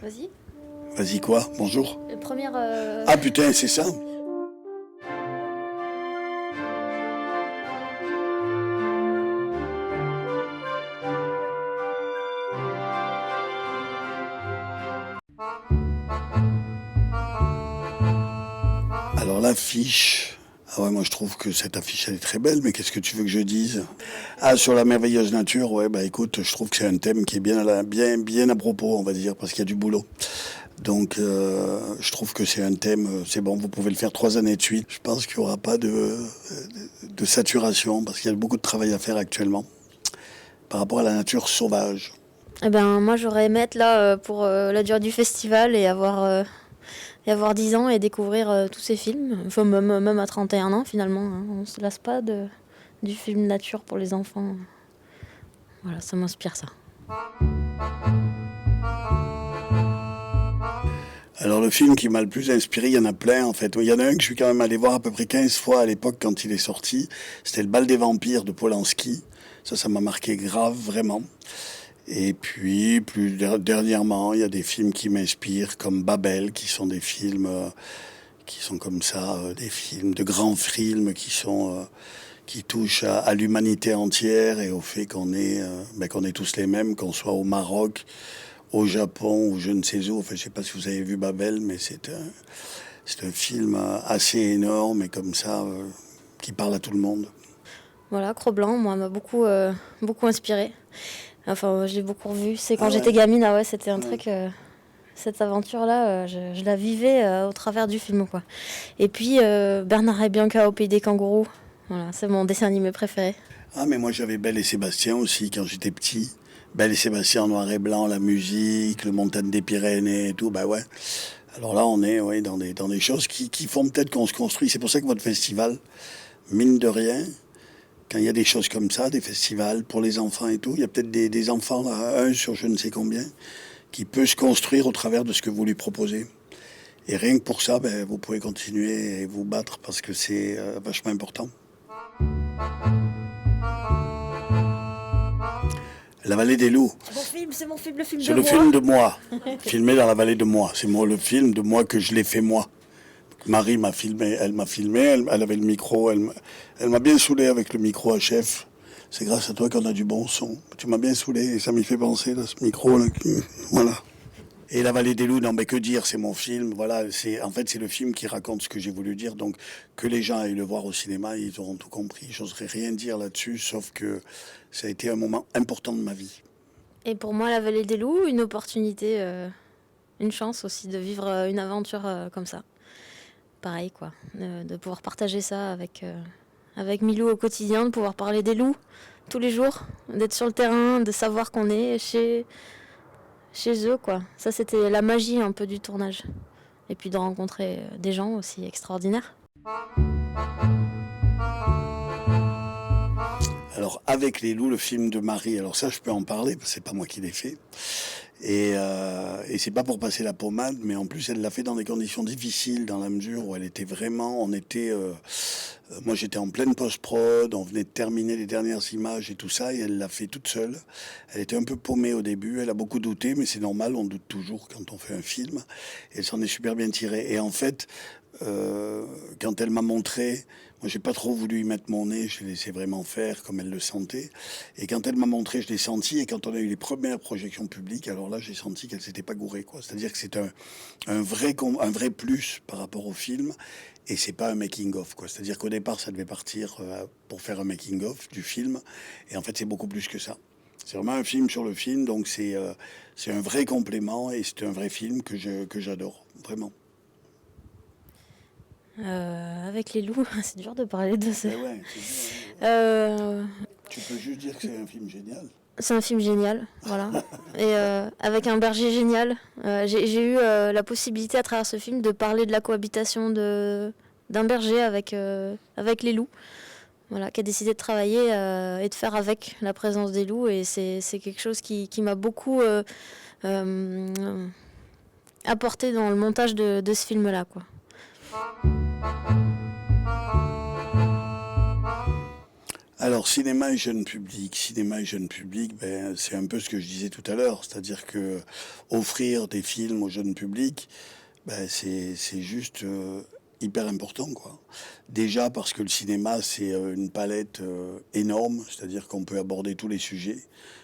Vas-y. Vas-y quoi? Bonjour. Première. Ah putain, c'est ça? Alors l'affiche... Ah ouais, moi je trouve que cette affiche elle est très belle, mais qu'est-ce que tu veux que je dise? Ah, sur la merveilleuse nature, ouais, bah écoute, je trouve que c'est un thème qui est bien à propos, on va dire, parce qu'il y a du boulot. Donc je trouve que c'est un thème, c'est bon, vous pouvez le faire 3 années de suite. Je pense qu'il n'y aura pas de saturation, parce qu'il y a beaucoup de travail à faire actuellement, par rapport à la nature sauvage. Eh ben, moi, j'aurais aimé être là pour la durée du festival et avoir 10 ans et découvrir tous ces films. Enfin, même à 31 ans, finalement. Hein. On se lasse pas du film nature pour les enfants. Voilà, ça m'inspire ça. Alors le film qui m'a le plus inspiré, il y en a plein en fait. Il y en a un que je suis quand même allé voir à peu près 15 fois à l'époque quand il est sorti. C'était Le Bal des Vampires de Polanski. Ça m'a marqué grave, vraiment. Et puis, dernièrement, il y a des films qui m'inspirent, comme Babel, qui sont des films qui sont comme ça, des films, de grands films qui touchent à l'humanité entière et au fait qu'on est tous les mêmes, qu'on soit au Maroc, au Japon ou je ne sais où. Enfin, je sais pas si vous avez vu Babel, mais c'est un film assez énorme et comme ça, qui parle à tout le monde. Voilà, Cro-Blanc, moi, m'a beaucoup inspiré. Enfin, je l'ai beaucoup revu. C'est quand Ah ouais. j'étais gamine, ah ouais, c'était un Ouais. truc... cette aventure-là, je la vivais au travers du film, quoi. Et puis, Bernard et Bianca au pays des kangourous. Voilà, c'est mon dessin animé préféré. Ah, mais moi j'avais Belle et Sébastien aussi quand j'étais petit. Belle et Sébastien en noir et blanc, la musique, le montagne des Pyrénées et tout, bah ouais. Alors là, on est ouais, dans des choses qui font peut-être qu'on se construit. C'est pour ça que votre festival, mine de rien, quand il y a des choses comme ça, des festivals pour les enfants et tout, il y a peut-être des enfants, là, un sur je ne sais combien, qui peut se construire au travers de ce que vous lui proposez. Et rien que pour ça, ben, vous pouvez continuer et vous battre parce que c'est vachement important. La vallée des loups. C'est mon film, le film C'est le film de moi, filmé dans la vallée de moi. C'est moi le film de moi que je l'ai fait moi. Marie m'a filmé, elle avait le micro, elle m'a bien saoulé avec le micro à chef. C'est grâce à toi qu'on a du bon son. Tu m'as bien saoulé et ça m'y fait penser, là, ce micro, là, voilà. Et La Vallée des Loups, non mais que dire, c'est mon film, voilà, en fait c'est le film qui raconte ce que j'ai voulu dire, donc que les gens aillent le voir au cinéma, ils auront tout compris. J'oserais rien dire là-dessus, sauf que ça a été un moment important de ma vie. Et pour moi, La Vallée des Loups, une opportunité, une chance aussi de vivre une aventure comme ça. Pareil, quoi. De pouvoir partager ça avec Milou au quotidien, de pouvoir parler des loups tous les jours, d'être sur le terrain, de savoir qu'on est chez eux, quoi. Ça, c'était la magie un peu du tournage. Et puis de rencontrer des gens aussi extraordinaires. Alors Avec les loups, le film de Marie, alors ça je peux en parler, parce que c'est pas moi qui l'ai fait. Et c'est pas pour passer la pommade, mais en plus elle l'a fait dans des conditions difficiles, dans la mesure où elle était vraiment, moi j'étais en pleine post-prod, on venait de terminer les dernières images et tout ça, et elle l'a fait toute seule. Elle était un peu paumée au début, elle a beaucoup douté, mais c'est normal, on doute toujours quand on fait un film. Et elle s'en est super bien tirée. Et en fait, quand elle m'a montré, moi j'ai pas trop voulu y mettre mon nez, je l'ai laissé vraiment faire comme elle le sentait. Et quand elle m'a montré, je l'ai senti. Et quand on a eu les premières projections publiques, alors là j'ai senti qu'elle s'était pas gourée, quoi. C'est-à-dire que c'est un vrai plus par rapport au film. Et c'est pas un making-of, quoi. C'est-à-dire qu'au départ, ça devait partir pour faire un making-of du film. Et en fait, c'est beaucoup plus que ça. C'est vraiment un film sur le film, donc c'est un vrai complément et c'est un vrai film que j'adore, vraiment. Avec les loups, c'est dur de parler de ça. Mais ouais, c'est dur, hein. Euh, Tu peux juste dire que c'est un film génial. c'est un film génial, voilà. Et avec un berger génial. J'ai eu la possibilité à travers ce film de parler de la cohabitation d'un berger avec les loups. Voilà, qui a décidé de travailler et de faire avec la présence des loups. Et c'est quelque chose qui m'a beaucoup apporté dans le montage de ce film-là, quoi. Alors, cinéma et jeune public. Cinéma et jeune public, ben, c'est un peu ce que je disais tout à l'heure. C'est-à-dire que offrir des films au jeune public, ben, c'est juste hyper important, quoi. Déjà parce que le cinéma, c'est une palette énorme. C'est-à-dire qu'on peut aborder tous les sujets,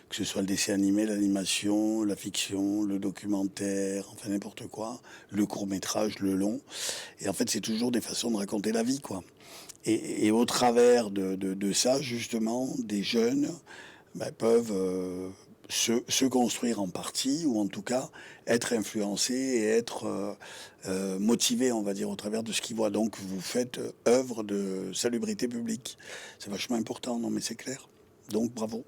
que ce soit le dessin animé, l'animation, la fiction, le documentaire, enfin n'importe quoi, le court-métrage, le long. Et en fait, c'est toujours des façons de raconter la vie, quoi. Et au travers de ça, justement, des jeunes ben, peuvent se construire en partie, ou en tout cas être influencés et être motivés, on va dire, au travers de ce qu'ils voient. Donc vous faites œuvre de salubrité publique. C'est vachement important, non mais c'est clair. Donc bravo.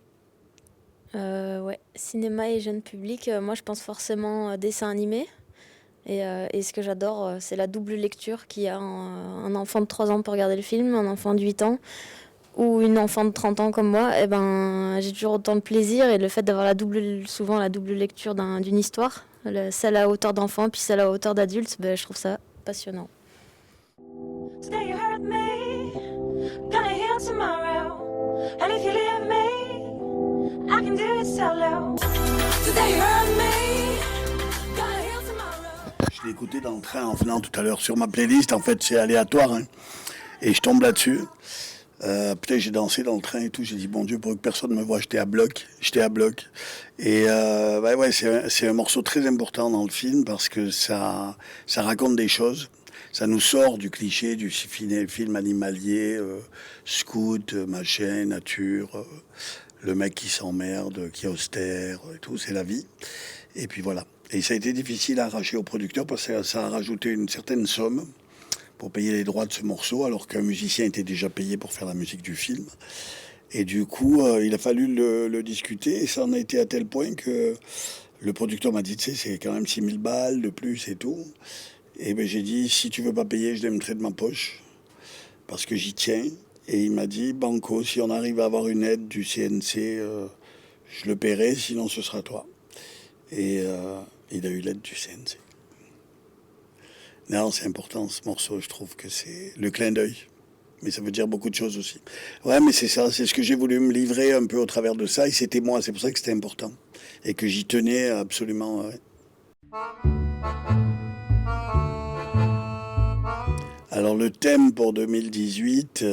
Ouais, cinéma et jeune public, moi je pense forcément dessin animé. Et ce que j'adore, c'est la double lecture qu'il y a un enfant de 3 ans pour regarder le film, un enfant de 8 ans ou une enfant de 30 ans comme moi. Et ben, j'ai toujours autant de plaisir. Et le fait d'avoir souvent la double lecture d'une histoire, celle à hauteur d'enfant puis celle à hauteur d'adulte, ben, je trouve ça passionnant. Today you hurt me, gonna heal tomorrow. And if you leave me, I can do it solo. Today you hurt me. Je l'ai écouté dans le train en venant tout à l'heure sur ma playlist. En fait, c'est aléatoire, hein. Et je tombe là-dessus. Putain, j'ai dansé dans le train et tout. J'ai dit, bon Dieu, pour que personne me voie, j'étais à bloc. Et ouais, c'est un morceau très important dans le film parce que ça raconte des choses. Ça nous sort du cliché du film animalier, scout, machin, nature, le mec qui s'emmerde, qui est austère, et tout, c'est la vie. Et puis voilà. Et ça a été difficile à arracher au producteur parce que ça a rajouté une certaine somme pour payer les droits de ce morceau, alors qu'un musicien était déjà payé pour faire la musique du film. Et du coup, il a fallu le discuter, et ça en a été à tel point que le producteur m'a dit, tu sais, c'est quand même 6 000 balles de plus et tout. Et ben j'ai dit, si tu veux pas payer, je les mettrai de ma poche, parce que j'y tiens. Et il m'a dit, banco, si on arrive à avoir une aide du CNC, je le paierai, sinon ce sera toi. Et il a eu l'aide du CNC. Non, c'est important ce morceau, je trouve que c'est le clin d'œil. Mais ça veut dire beaucoup de choses aussi. Ouais, mais c'est ça, c'est ce que j'ai voulu me livrer un peu au travers de ça. Et c'était moi, c'est pour ça que c'était important. Et que j'y tenais absolument. Ouais. Alors le thème pour 2018,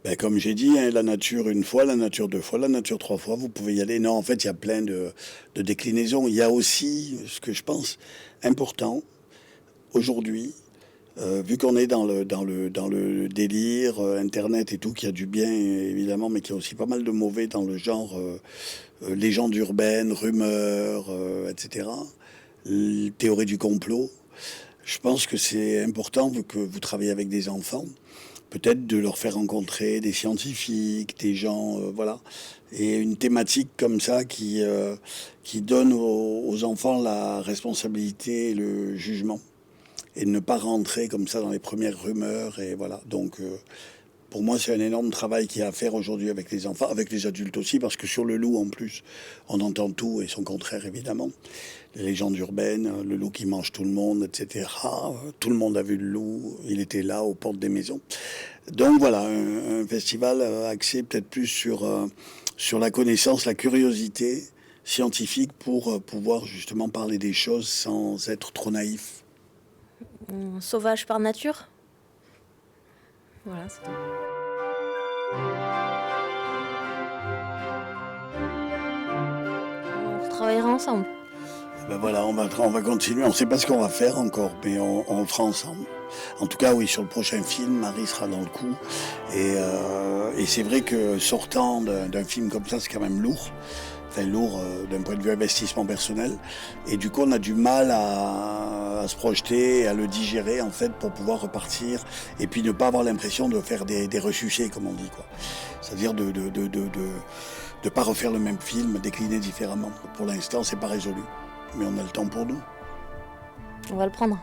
ben, comme j'ai dit, hein, la nature une fois, la nature 2 fois, la nature 3 fois, vous pouvez y aller. Non, en fait, il y a plein de déclinaisons. Il y a aussi ce que je pense important aujourd'hui, vu qu'on est dans le délire Internet et tout, qui a du bien évidemment, mais qui a aussi pas mal de mauvais dans le genre légendes urbaines, rumeurs, etc., théorie du complot. Je pense que c'est important, vu que vous travaillez avec des enfants, peut-être de leur faire rencontrer des scientifiques, des gens, voilà. Et une thématique comme ça qui donne aux enfants la responsabilité et le jugement. Et de ne pas rentrer comme ça dans les premières rumeurs. Et voilà. Donc, pour moi, c'est un énorme travail qu'il y a à faire aujourd'hui avec les enfants, avec les adultes aussi, parce que sur le loup, en plus, on entend tout et son contraire, évidemment. Les légendes urbaines, le loup qui mange tout le monde, etc. Tout le monde a vu le loup, il était là, aux portes des maisons. Donc voilà, un festival axé peut-être plus sur la connaissance, la curiosité scientifique pour pouvoir justement parler des choses sans être trop naïf. Sauvage par nature. Voilà, c'est tout. On travaillera ensemble. Ben voilà, on va continuer. On ne sait pas ce qu'on va faire encore, mais on le fera ensemble. En tout cas, oui, sur le prochain film, Marie sera dans le coup. Et c'est vrai que sortant d'un film comme ça, c'est quand même lourd. Enfin, lourd d'un point de vue investissement personnel. Et du coup, on a du mal à se projeter, à le digérer, en fait, pour pouvoir repartir. Et puis ne pas avoir l'impression de faire des ressucés, comme on dit, quoi. C'est-à-dire de pas refaire le même film, décliner différemment. Pour l'instant, c'est pas résolu. Mais on a le temps pour nous. On va le prendre.